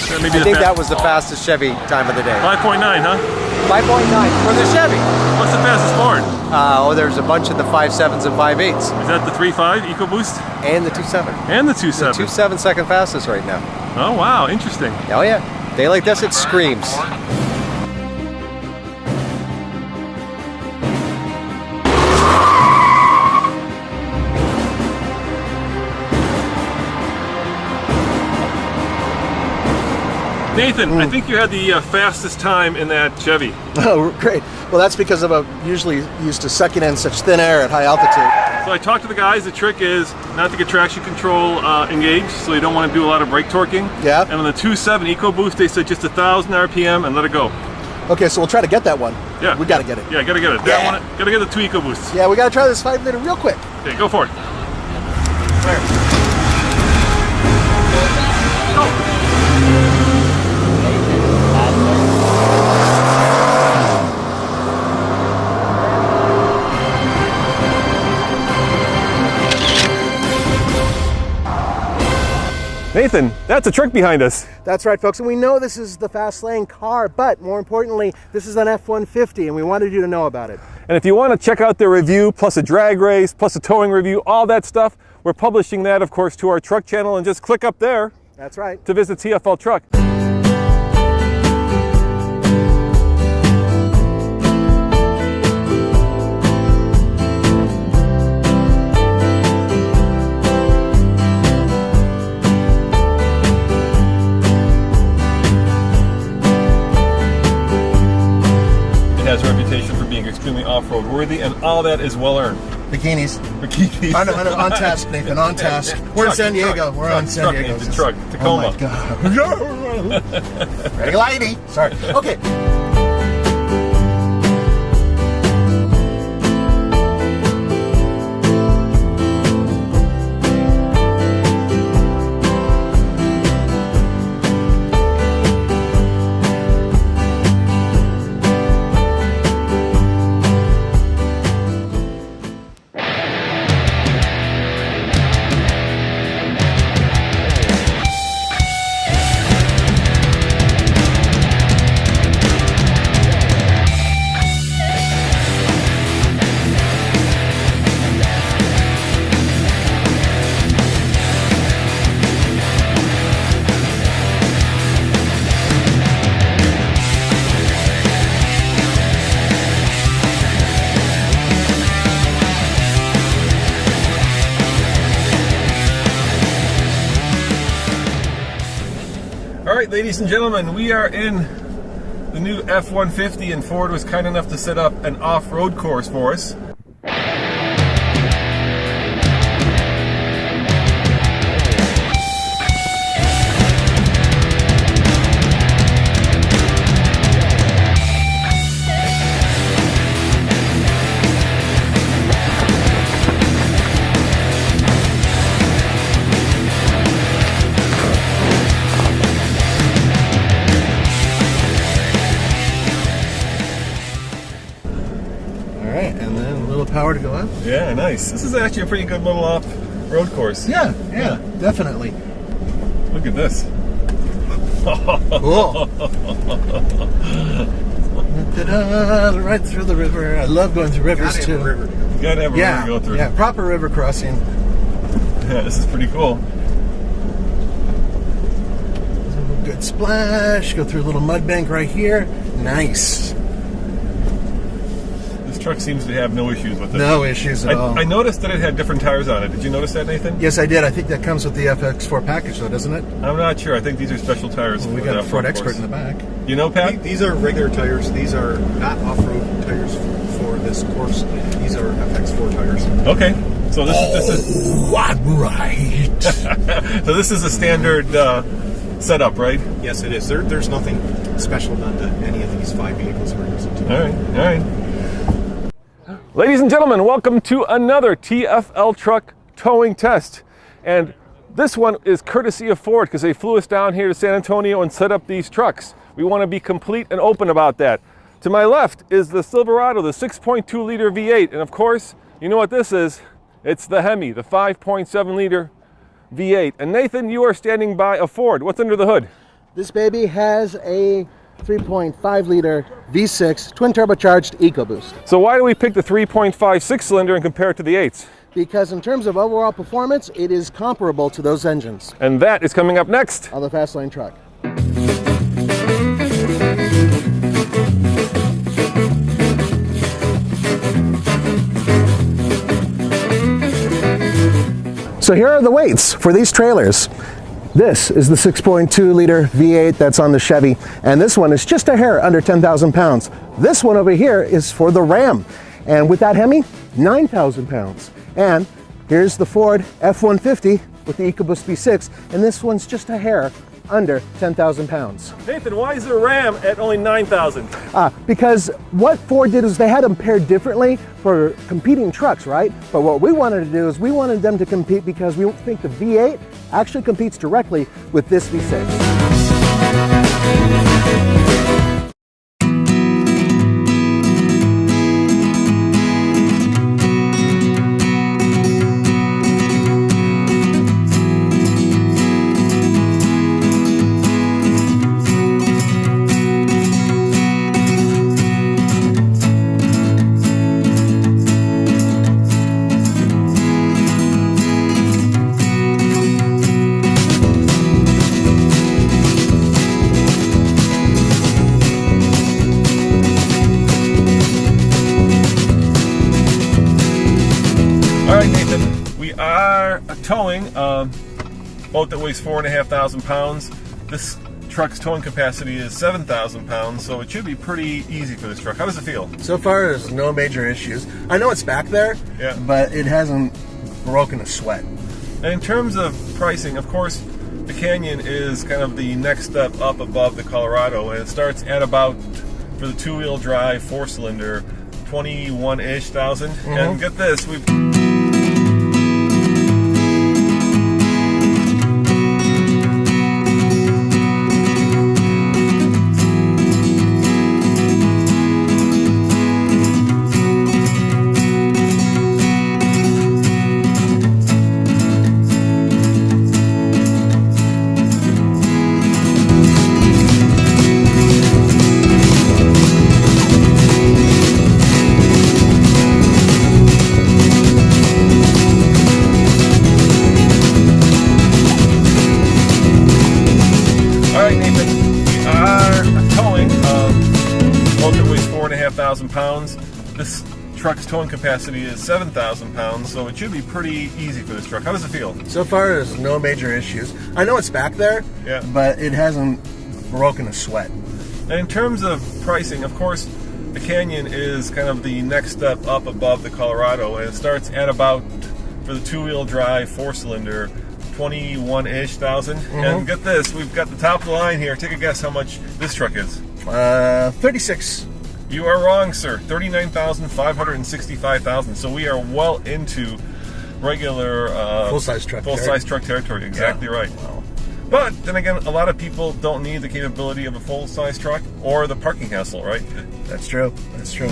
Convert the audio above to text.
I think that was the fastest Chevy time of the day. 5.9, huh? 5.9 for the Chevy. What's the fastest Ford? There's a bunch of the 5.7s and 5.8s. Is that the 3.5 EcoBoost? And the 2.7. And the 2.7. The 2.7 second fastest right now. Oh wow, interesting. Oh yeah. Day like this, it screams. Nathan, I think you had the fastest time in that Chevy. Oh, great. Well, that's because I'm usually used to sucking in such thin air at high altitude. So I talked to the guys. The trick is not to get traction control engaged, so you don't want to do a lot of brake torquing. Yeah. And on the 2.7 EcoBoost, they said just 1,000 RPM and let it go. Okay, so we'll try to get that one. Yeah. We got to get it. Yeah, gotta get it. That one, gotta get the 2 EcoBoosts. Yeah, we got to try this 5-liter real quick. Okay, go for it. There. Nathan, that's a trick behind us. That's right, folks, and we know this is the fast lane car, but more importantly, this is an F-150, and we wanted you to know about it. And if you want to check out their review, plus a drag race, plus a towing review, all that stuff, we're publishing that, of course, to our truck channel, and just click up there. That's right. To visit TFL Truck. Has a reputation for being extremely off-road worthy, and all that is well earned. Bikinis. Bikinis. On task, Nathan, on task. We're in San Diego. We're on San Diego. The truck, Tacoma. Oh my God. Ready, lady. Sorry. Okay. Alright, ladies and gentlemen, we are in the new F-150, and Ford was kind enough to set up an off-road course for us. And then a little power to go up. Yeah, nice. This is actually a pretty good little off-road course. Yeah, definitely. Look at this. Cool. Right through the river. I love going through rivers too. You gotta have a river to go through. Yeah, proper river crossing. Yeah, this is pretty cool. Good splash. Go through a little mud bank right here. Nice. This truck seems to have no issues with it. No issues at all. I noticed that it had different tires on it. Did you notice that, Nathan? Yes, I did. I think that comes with the FX4 package, though, doesn't it? I'm not sure. I think these are special tires. Well, we got a Ford expert in the back. You know, Pat? These are regular tires. These are not off-road tires for this course. These are FX4 tires. Okay. So this is what right? So this is a standard setup, right? Yes, it is. There's nothing special done to any of these 5 vehicles we're using today. All right. Ladies and gentlemen, welcome to another TFL truck towing test. And this one is courtesy of Ford because they flew us down here to San Antonio and set up these trucks. We want to be complete and open about that. To my left is the Silverado, the 6.2 liter V8. And of course, you know what this is. It's the Hemi, the 5.7 liter V8. And Nathan, you are standing by a Ford. What's under the hood? This baby has a 3.5 liter V6 twin turbocharged EcoBoost. So why do we pick the 3.5 6-cylinder and compare it to the 8s? Because in terms of overall performance, it is comparable to those engines And that is coming up next. on the Fast Lane truck. So here are the weights for these trailers. This is the 6.2 liter V8 that's on the Chevy, and this one is just a hair under 10,000 pounds. This one over here is for the Ram, and with that Hemi, 9,000 pounds. And here's the Ford F-150 with the EcoBoost V6, and this one's just a hair under 10,000 pounds. Nathan, why is the Ram at only 9,000? Because what Ford did is they had them paired differently for competing trucks, right? But what we wanted to do is we wanted them to compete because we think the V8 actually competes directly with this V6. Towing a boat that weighs 4,500 pounds. This truck's towing capacity is 7,000 pounds, so it should be pretty easy for this truck. How does it feel? So far, there's no major issues. I know it's back there, yeah, but it hasn't broken a sweat. And in terms of pricing, of course, the Canyon is kind of the next step up above the Colorado, and it starts at about, for the two-wheel drive, four-cylinder, 21-ish thousand. And get this, we've pounds. This truck's towing capacity is 7,000 pounds, so it should be pretty easy for this truck. How does it feel? So far, there's no major issues. I know it's back there, yeah, but it hasn't broken a sweat. And in terms of pricing, of course, the Canyon is kind of the next step up above the Colorado, and it starts at about, for the two-wheel drive, four-cylinder, 21-ish thousand. And get this, we've got the top of the line here. Take a guess how much this truck is. 36. You are wrong, sir. 39,565,000. So we are well into regular full-size truck territory. Exactly right. Wow. But then again, a lot of people don't need the capability of a full-size truck or the parking hassle, right? That's true. That's true.